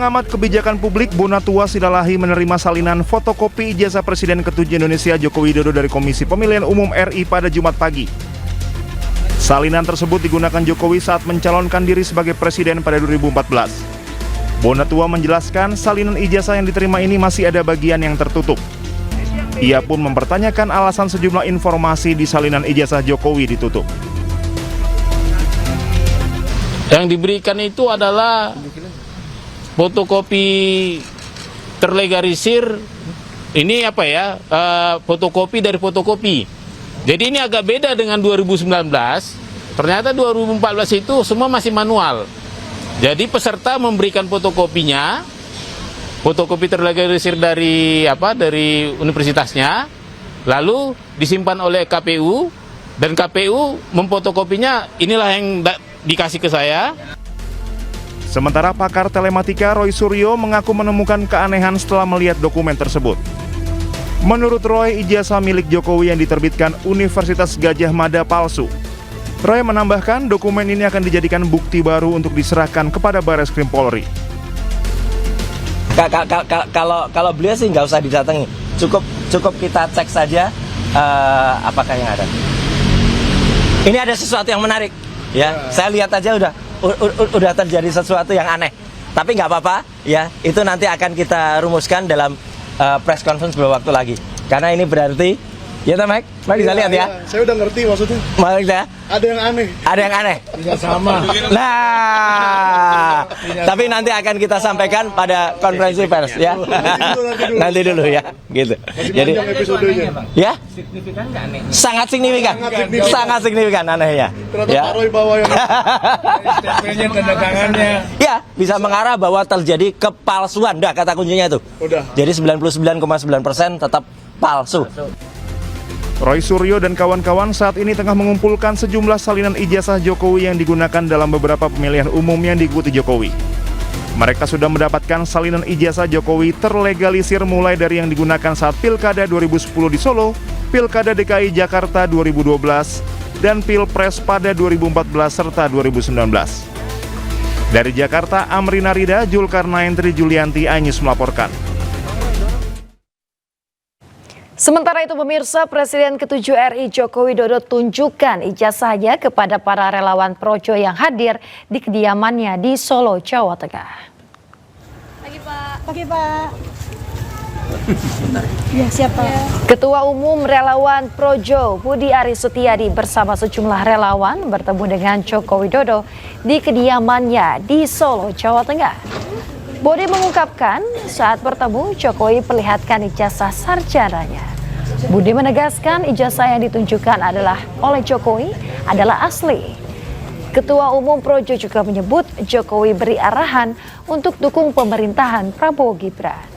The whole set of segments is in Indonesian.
Pengamat kebijakan publik Bonatua Silalahi menerima salinan fotokopi ijazah Presiden ke-7 Indonesia Joko Widodo dari Komisi Pemilihan Umum RI pada Jumat pagi. Salinan tersebut digunakan Jokowi saat mencalonkan diri sebagai presiden pada 2014. Bonatua menjelaskan salinan ijazah yang diterima ini masih ada bagian yang tertutup. Ia pun mempertanyakan alasan sejumlah informasi di salinan ijazah Jokowi ditutup. Yang diberikan itu adalah fotokopi terlegalisir, ini fotokopi dari fotokopi. Jadi ini agak beda dengan 2019, ternyata 2014 itu semua masih manual. Jadi peserta memberikan fotokopinya, fotokopi terlegalisir dari universitasnya, lalu disimpan oleh KPU, dan KPU memfotokopinya, inilah yang dikasih ke saya. Sementara pakar telematika Roy Suryo mengaku menemukan keanehan setelah melihat dokumen tersebut. Menurut Roy, ijazah milik Jokowi yang diterbitkan Universitas Gadjah Mada palsu. Roy menambahkan dokumen ini akan dijadikan bukti baru untuk diserahkan kepada Bareskrim Polri. Kalau beliau sih nggak usah didatangi, cukup kita cek saja apakah yang ada. Ini ada sesuatu yang menarik, ya. Saya lihat aja udah terjadi sesuatu yang aneh. Tapi nggak apa-apa, ya. Itu nanti akan kita rumuskan dalam press conference beberapa waktu lagi. Karena ini berarti, ya Mike? Mike bisa lihat ya? Saya udah ngerti maksudnya. Maksudnya? Ada yang aneh. Ada yang aneh. Tidak sama. Nah, tapi nanti akan kita sampaikan pada konferensi pers, ya. Nanti dulu ya, gitu. Jadi, ya? Signifikan nggak aneh? Sangat signifikan. Sangat signifikan anehnya. Ternyata Ya. Pak Roy bawa yang Stempelnya, tanda tangannya. Ya, bisa mengarah bahwa terjadi kepalsuan. Dah kata kuncinya itu. Udah. Jadi 99,9% tetap palsu. Roy Suryo dan kawan-kawan saat ini tengah mengumpulkan sejumlah salinan ijazah Jokowi yang digunakan dalam beberapa pemilihan umum yang diikuti Jokowi. Mereka sudah mendapatkan salinan ijazah Jokowi terlegalisir mulai dari yang digunakan saat Pilkada 2010 di Solo, Pilkada DKI Jakarta 2012, dan Pilpres pada 2014 serta 2019. Dari Jakarta, Amrina Rida, Julkarnain Tri Julianti, iNews melaporkan. Sementara itu pemirsa, Presiden ke-7 RI Joko Widodo tunjukkan ijazahnya kepada para relawan Projo yang hadir di kediamannya di Solo, Jawa Tengah. Pagi Pak. Pagi Pak. Ya siapa? Ketua Umum Relawan Projo Budi Aris Setiadi bersama sejumlah relawan bertemu dengan Joko Widodo di kediamannya di Solo, Jawa Tengah. Budi mengungkapkan saat bertemu Jokowi perlihatkan ijazah sarjananya. Budi menegaskan ijazah yang ditunjukkan oleh Jokowi adalah asli. Ketua Umum Projo juga menyebut Jokowi beri arahan untuk dukung pemerintahan Prabowo Gibran.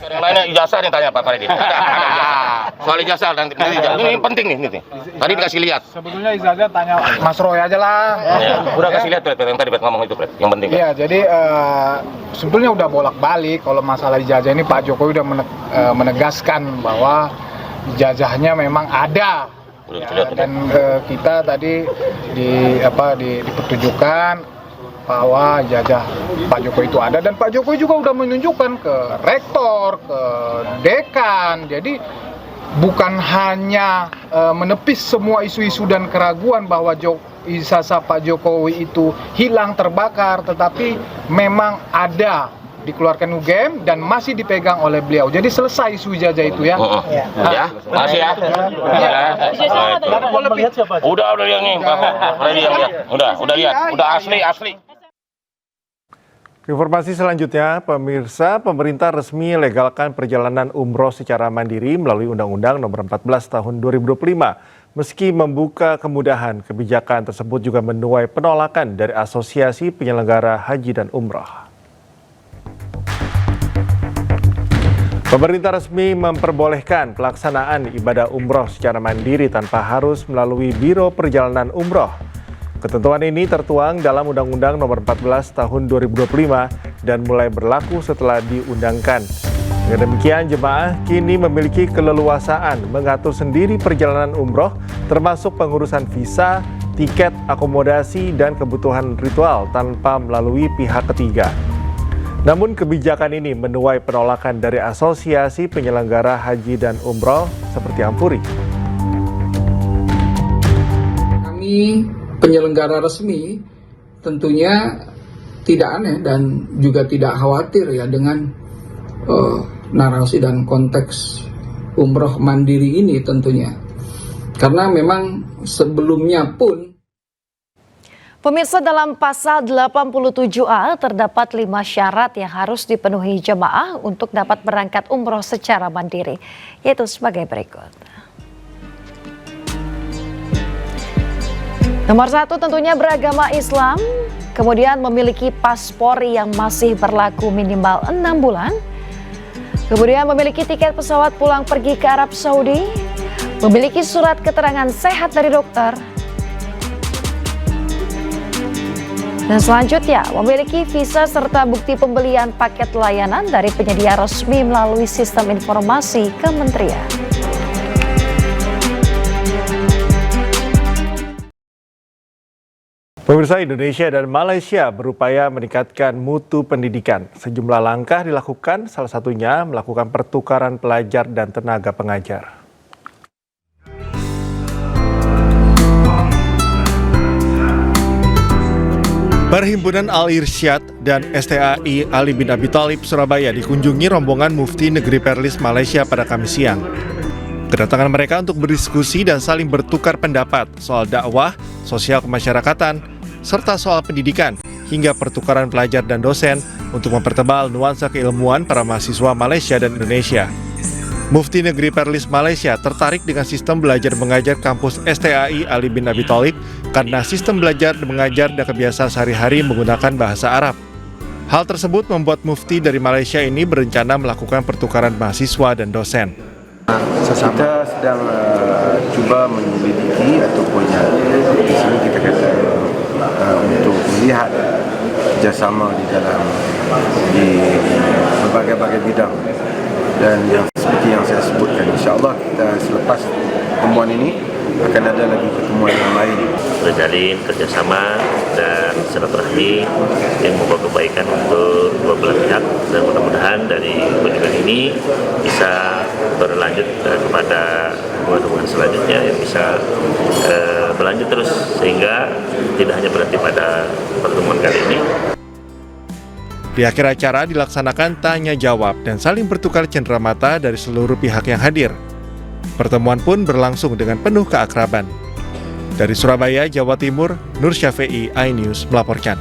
Yang lainnya ijazah yang tanya Pak Freddy. Soal ijazah nanti ini penting nih. Tadi dikasih lihat. Sebetulnya ijazah tanya Mas Roy aja lah. Ya, udah kasih lihat yang tadi ngomong itu, Fred. Yang penting. Iya, jadi sebetulnya udah bolak-balik kalau masalah ijazah ini Pak Jokowi udah menegaskan bahwa ijazahnya memang ada. Dan kita tadi dipertunjukkan bahwa ijazah Pak Jokowi itu ada, dan Pak Jokowi juga udah menunjukkan ke rektor, ke dekan. Jadi bukan hanya menepis semua isu-isu dan keraguan bahwa ijazah Pak Jokowi itu hilang, terbakar, tetapi memang ada dikeluarkan UGM dan masih dipegang oleh beliau. Jadi selesai isu ijazah itu ya. Ya, masih ya. Udah yang ini, udah lihat, udah asli. Informasi selanjutnya, pemirsa, pemerintah resmi legalkan perjalanan umroh secara mandiri melalui Undang-Undang Nomor 14 Tahun 2025. Meski membuka kemudahan, kebijakan tersebut juga menuai penolakan dari Asosiasi Penyelenggara Haji dan Umroh. Pemerintah resmi memperbolehkan pelaksanaan ibadah umroh secara mandiri tanpa harus melalui Biro Perjalanan Umroh. Ketentuan ini tertuang dalam Undang-Undang Nomor 14 Tahun 2025 dan mulai berlaku setelah diundangkan. Dengan demikian, jemaah kini memiliki keleluasaan mengatur sendiri perjalanan umroh, termasuk pengurusan visa tiket, akomodasi, dan kebutuhan ritual tanpa melalui pihak ketiga. Namun kebijakan ini menuai penolakan dari Asosiasi Penyelenggara Haji dan Umroh seperti Ampuri. Kami penyelenggara resmi tentunya tidak aneh dan juga tidak khawatir ya dengan narasi dan konteks umroh mandiri ini tentunya. Karena memang sebelumnya pun Pemirsa, dalam pasal 87A terdapat 5 syarat yang harus dipenuhi jemaah untuk dapat berangkat umroh secara mandiri, yaitu sebagai berikut. Nomor 1 tentunya beragama Islam, kemudian memiliki paspor yang masih berlaku minimal 6 bulan, kemudian memiliki tiket pesawat pulang pergi ke Arab Saudi, memiliki surat keterangan sehat dari dokter, dan selanjutnya memiliki visa serta bukti pembelian paket layanan dari penyedia resmi melalui sistem informasi kementerian. Pemirsa, Indonesia dan Malaysia berupaya meningkatkan mutu pendidikan. Sejumlah langkah dilakukan, salah satunya melakukan pertukaran pelajar dan tenaga pengajar. Perhimpunan Al-Irsyad dan STAI Ali bin Abi Thalib Surabaya dikunjungi rombongan Mufti Negeri Perlis Malaysia pada Kamis siang. Kedatangan mereka untuk berdiskusi dan saling bertukar pendapat soal dakwah, sosial kemasyarakatan, serta soal pendidikan, hingga pertukaran pelajar dan dosen untuk mempertebal nuansa keilmuan para mahasiswa Malaysia dan Indonesia. Mufti Negeri Perlis Malaysia tertarik dengan sistem belajar mengajar kampus STAI Ali bin Abi Thalib karena sistem belajar dan mengajar dan kebiasaan sehari-hari menggunakan bahasa Arab. Hal tersebut membuat Mufti dari Malaysia ini berencana melakukan pertukaran mahasiswa dan dosen. Kita sedang cuba menyelidiki ataupun di sini kita kata untuk melihat kerjasama di berbagai-bagai bidang, dan yang seperti yang saya sebutkan, insyaAllah kita selepas pertemuan ini akan ada lagi pertemuan yang lain. Terjalin kerjasama dan silaturahmi yang membawa kebaikan untuk dua belah pihak, dan mudah-mudahan dari kunjungan ini bisa berlanjut kepada hubungan selanjutnya yang bisa berlanjut terus, sehingga tidak hanya berhenti pada pertemuan kali ini. Di akhir acara dilaksanakan tanya jawab dan saling bertukar cenderamata dari seluruh pihak yang hadir. Pertemuan pun berlangsung dengan penuh keakraban. Dari Surabaya, Jawa Timur, Nur Syafei, iNews melaporkan.